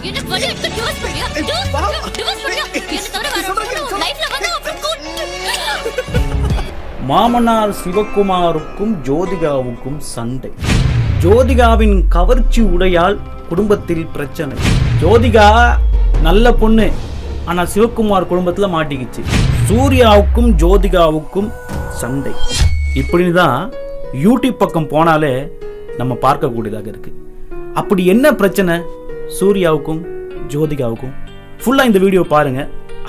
என்ன வலி எடுத்து டிவோர்ஸ் பண்ணியா? டிவோர்ஸ் பண்ணியா? என்ன தவிர வேற லைஃப்ல வந்து அப்புறம் மாமனார் சிவகுமாருக்கும் ஜோதிகாவுக்கும் சண்டை. ஜோதிகாவின் கவர்ச்சி உடையால் குடும்பத்தில் பிரச்சனை. ஜோதிகா நல்ல பொண்ணு, ஆனா சிவகுமார் குடும்பத்துல மாட்டிக்கிச்சு. சூர்யாவுக்கும் ஜோதிகாவுக்கும் சண்டை. இப்படிதான் யூடியூப் பக்கம் போனாலே நம்ம பார்க்கக்கூடியதாக இருக்கு. அப்படி என்ன பிரச்சனை சூர்யாவுக்கும் ஜோதிகாவுக்கும்? ஃபுல்லா இந்த வீடியோ பாருங்க.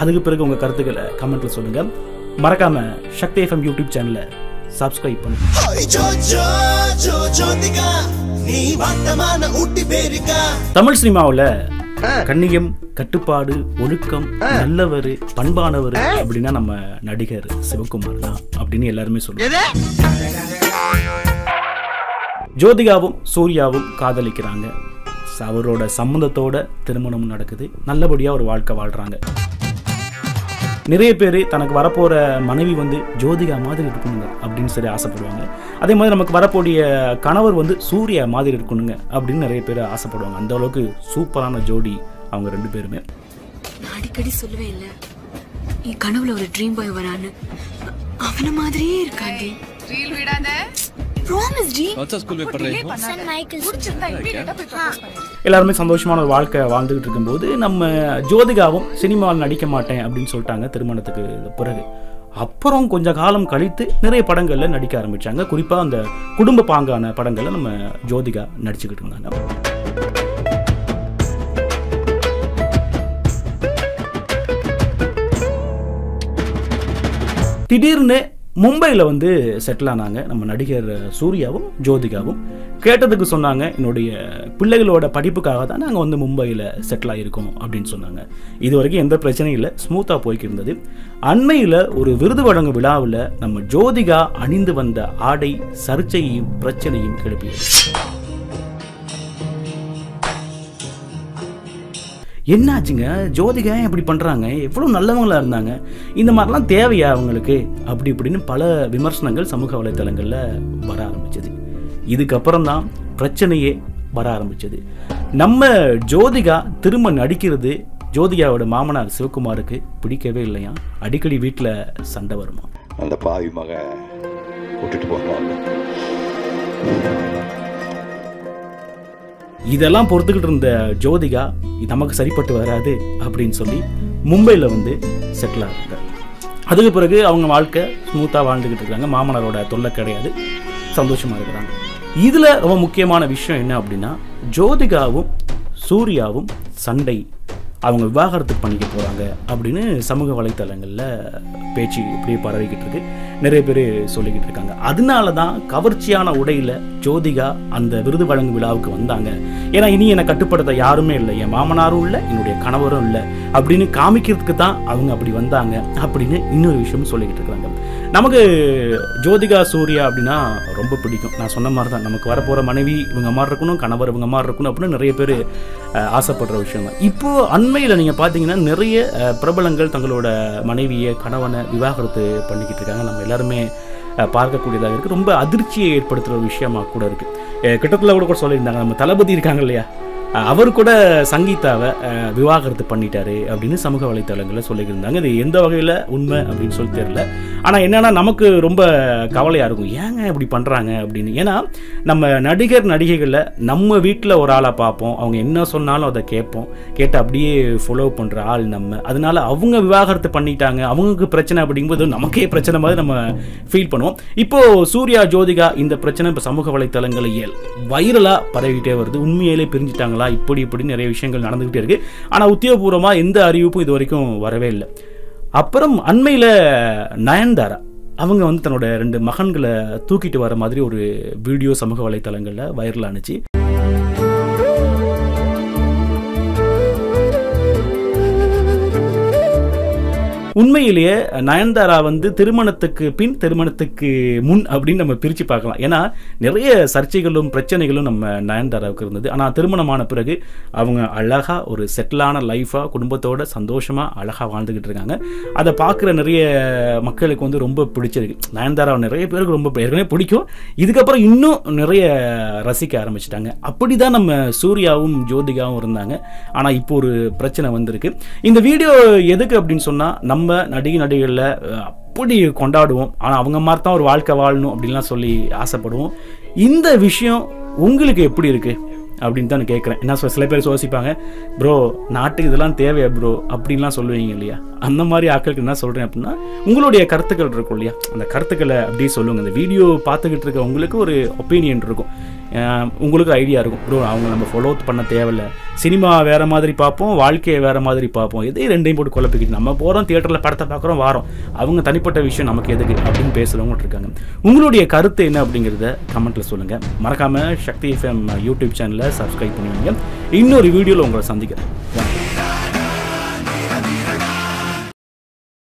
அதுக்கு பிறகு உங்க கருத்துக்களை கமெண்ட்ல சொல்லுங்க. மறக்காம சக்தி FM யூடியூப் சேனலை சப்ஸ்கிரைப் பண்ணுங்க. தமிழ் சினிமாவில் கண்ணியம், கட்டுப்பாடு, ஒழுக்கம், நல்லவர், பண்பானவர் அப்படின்னா நம்ம நடிகர் சிவகுமார் தான் அப்படின்னு எல்லாருமே சொல்லுவாங்க. ஜோதிகாவும் சூர்யாவும் காதலிக்கிறாங்க. அவரோட சம்மந்தத்தோட திருமணம் நடக்குது. நல்லபடியா ஒரு வாழ்க்கை வாழ்றாங்க. நிறைய பேர் தனக்கு வரப்போற மனைவி வந்து ஜோதிகா மாதிரி இருக்கணுங்க அப்படின்னு சொல்லி ஆசைப்படுவாங்க. அதே மாதிரி நமக்கு வரக்கூடிய கணவர் வந்து சூர்யா மாதிரி இருக்கணுங்க அப்படின்னு நிறைய பேர் ஆசைப்படுவாங்க. அந்த அளவுக்கு சூப்பரான ஜோடி அவங்க ரெண்டு பேருமே. நான் அடிக்கடி சொல்லுவேன் இல்ல, என் கனவுல ஒரு ட்ரீம் பாய் வரான்னு. அவன மாதிரியே இருக்காண்டி. ரீல் விடாத. ப்ராமிஸ் டி. வாட்ஸ் ஸ்கூல் में पढ़ रहे हो? सन माइकल முடிச்சிருந்தா இமிடியேட்டா போய் ப்ரப்போஸ் பண்ணு. எல்லாருமே சந்தோஷமான ஒரு வாழ்க்கை வாழ்ந்துகிட்டு இருக்கும்போது நம்ம ஜோதிகாவும் சினிமாவில் நடிக்க மாட்டேன் அப்படின்னு சொல்லிட்டாங்க திருமணத்துக்கு பிறகு. அப்புறம் கொஞ்ச காலம் கழித்து நிறைய படங்கள்ல நடிக்க ஆரம்பிச்சாங்க. குறிப்பா அந்த குடும்ப பாங்கான படங்கள்ல நம்ம ஜோதிகா நடிச்சுக்கிட்டு இருந்தாங்க. திடீர்னு மும்பையில் வந்து செட்டில் ஆனாங்க நம்ம நடிகர் சூர்யாவும் ஜோதிகாவும். கேட்டதுக்கு சொன்னாங்க, என்னுடைய பிள்ளைகளோட படிப்புக்காக தான் நாங்கள் வந்து மும்பையில் செட்டில் ஆகிருக்கோம் அப்படின்னு சொன்னாங்க. இது வரைக்கும் எந்த பிரச்சனையும் இல்லை, ஸ்மூத்தாக போய்க்கு இருந்தது. அண்மையில் ஒரு விருது வழங்கும் விழாவில் நம்ம ஜோதிகா அணிந்து வந்த ஆடை சர்ச்சையையும் பிரச்சனையும் கிளப்பியது. என்னாச்சுங்க, ஜோதிகா இப்படி பண்ணுறாங்க, எவ்வளோ நல்லவங்களா இருந்தாங்க, இந்த மாதிரிலாம் தேவையா அவங்களுக்கு அப்படி இப்படின்னு பல விமர்சனங்கள் சமூக வலைத்தளங்களில் வர ஆரம்பிச்சது. இதுக்கப்புறம் தான் பிரச்சனையே வர ஆரம்பிச்சது. நம்ம ஜோதிகா திரும்ப நடிக்கிறது ஜோதிகாவோட மாமனார் சிவகுமாருக்கு பிடிக்கவே இல்லையா. அடிக்கடி வீட்டில் சண்டை வருமா. அந்த பாவி மக விட்டுட்டு போவாங்க. இதெல்லாம் பொறுத்துக்கிட்டு இருந்த ஜோதிகா நமக்கு சரிப்பட்டு வராது அப்படின்னு சொல்லி மும்பையில் வந்து செட்டில் ஆகிறாங்க. அதுக்கு பிறகு அவங்க வாழ்க்கை ஸ்மூத்தாக வாழ்ந்துக்கிட்டு இருக்காங்க. மாமனாரோட தொல்லை கிடையாது, சந்தோஷமாக இருக்கிறாங்க. இதில் ரொம்ப முக்கியமான விஷயம் என்ன அப்படின்னா, ஜோதிகாவும் சூர்யாவும் சண்டை, அவங்க விவாகரத்து பண்ணிக்க போகிறாங்க அப்படின்னு சமூக வலைத்தளங்களில் பேச்சு இப்படியே பரவிக்கிட்டு இருக்கு. நிறைய பேர் சொல்லிக்கிட்டு இருக்காங்க. அதனால தான் கவர்ச்சியான உடையில் ஜோதிகா அந்த விருது வழங்கும் விழாவுக்கு வந்தாங்க. ஏன்னா இனி என்னை கட்டுப்படுத்த யாருமே இல்லை, என் மாமனாரும் இல்லை, என்னுடைய கணவரும் இல்லை அப்படின்னு காமிக்கிறதுக்கு தான் அவங்க அப்படி வந்தாங்க அப்படின்னு இன்னொரு விஷயம் சொல்லிக்கிட்டு இருக்காங்க. நமக்கு ஜோதிகா சூர்யா அப்படின்னா ரொம்ப பிடிக்கும். நான் சொன்ன மாதிரி தான் நமக்கு வரப்போகிற மனைவி இவங்க மாதிரி இருக்கணும், கணவர் இவங்க மாதிரி இருக்கணும் அப்படின்னு நிறைய பேர் ஆசைப்படுற விஷயம் தான். இப்போது அண்மையில் நீங்கள் பார்த்தீங்கன்னா நிறைய பிரபலங்கள் தங்களோட மனைவியை கணவனை விவாகரத்து பண்ணிக்கிட்டு இருக்காங்க. நம்ம எல்லாருமே பார்க்கக்கூடியதாக இருக்குது. ரொம்ப அதிர்ச்சியை ஏற்படுத்துகிற ஒரு விஷயமா கூட இருக்குது. கிட்டத்தில் கூட சொல்லியிருந்தாங்க, நம்ம தளபதி இருக்காங்க இல்லையா, அவர் கூட சங்கீதாவை விவாகரத்து பண்ணிட்டாரு அப்படின்னு சமூக வலைத்தளங்களில் சொல்லியிருந்தாங்க. இது எந்த வகையில் உண்மை அப்படின்னு சொல்லி தெரியல. ஆனால் என்னென்னா நமக்கு ரொம்ப கவலையாக இருக்கும், ஏங்க இப்படி பண்ணுறாங்க அப்படின்னு. ஏன்னா நம்ம நடிகர் நடிகைகளில் நம்ம வீட்டில் ஒரு ஆளாக பார்ப்போம், அவங்க என்ன சொன்னாலும் அதை கேட்போம், கேட்டு அப்படியே ஃபாலோ பண்ணுற ஆள் நம்ம. அதனால அவங்க விவாகரத்து பண்ணிட்டாங்க, அவங்களுக்கு பிரச்சனை அப்படிங்கும்போது நமக்கே பிரச்சனை மாதிரி நம்ம ஃபீல் பண்ணுவோம். இப்போது சூர்யா ஜோதிகா இந்த பிரச்சனை இப்போ சமூக வலைத்தளங்களில் வைரலாக பரவிக்கிட்டே வருது. உண்மையிலே பிரிஞ்சுட்டாங்க இப்படி நிறைய விஷயங்கள் நடந்துகிட்டே இருக்கு. ஆனா உத்தியோகபூர்வமா எந்த அறிவிப்பும் இது வரைக்கும் வரவே இல்லை. அப்புறம் அண்மையில நயன்தாரா அவங்க வந்து தன்னோட 2 மகன்களை தூக்கிட்டு வர மாதிரி ஒரு வீடியோ சமூக வலைத்தளங்கள்ல வைரல் ஆனிச்சு. உண்மையிலேயே நயன்தாரா வந்து திருமணத்துக்கு பின் திருமணத்துக்கு முன் அப்படின்னு நம்ம பிரித்து பார்க்கலாம். ஏன்னா நிறைய சர்ச்சைகளும் பிரச்சனைகளும் நம்ம நயன்தாராவுக்கு இருந்தது. ஆனால் திருமணமான பிறகு அவங்க அழகாக ஒரு செட்டிலான லைஃபாக குடும்பத்தோட சந்தோஷமாக அழகாக வாழ்ந்துக்கிட்டு இருக்காங்க. அதை பார்க்குற நிறைய மக்களுக்கு வந்து ரொம்ப பிடிச்சிருக்கு. நயன்தாரா நிறைய பேருக்கு ரொம்ப ஏற்கனவே பிடிக்கும், இதுக்கப்புறம் இன்னும் நிறைய ரசிக்க ஆரம்பிச்சிட்டாங்க. அப்படி தான் நம்ம சூர்யாவும் ஜோதிகாவும் இருந்தாங்க. ஆனால் இப்போ ஒரு பிரச்சனை வந்திருக்கு. இந்த வீடியோ எதுக்கு அப்படின்னு சொன்னால், நம்ம நடிகர்களில் அப்படி கொண்டாடுவோம், ஆனால் அவங்க மாதிரி தான் ஒரு வாழ்க்கை வாழணும் அப்படின்லாம் சொல்லி ஆசைப்படுவோம். இந்த விஷயம் உங்களுக்கு எப்படி இருக்குது அப்படின்னு தான் நான் கேட்குறேன். என்ன சில பேர் யோசிப்பாங்க, ப்ரோ நாட்டுக்கு இதெல்லாம் தேவையா ப்ரோ அப்படின்லாம் சொல்லுவீங்க இல்லையா? அந்த மாதிரி ஆட்களுக்கு என்ன சொல்கிறேன் அப்படின்னா, உங்களுடைய கருத்துக்கள் இருக்கும் இல்லையா, அந்த கருத்துக்களை அப்படியே சொல்லுங்கள். இந்த வீடியோ பார்த்துக்கிட்டு இருக்க உங்களுக்கு ஒரு ஒப்பீனியன் இருக்கும், உங்களுக்கு ஐடியா இருக்கும், ப்ரோ அவங்க நம்ம ஃபாலோ பண்ண தேவையில்லை, சினிமா வேறு மாதிரி பார்ப்போம், வாழ்க்கையை வேறு மாதிரி பார்ப்போம், எதே ரெண்டையும் போட்டு குழப்பிக்கிட்டு நம்ம போகிறோம், தியேட்டரில் படத்தை பார்க்குறோம், வாரோம், அவங்க தனிப்பட்ட விஷயம் நமக்கு எதுக்கு அப்படின்னு பேசுகிறவங்க இருக்காங்க. உங்களுடைய கருத்து என்ன அப்படிங்கிறத கமெண்ட்டில் சொல்லுங்கள். மறக்காமல் சக்தி FM யூடியூப் சேனலை சப்ஸ்கிரைப் பண்ணுவீங்க. இன்னொரு வீடியோவில் உங்களை சந்திக்கிறேன்.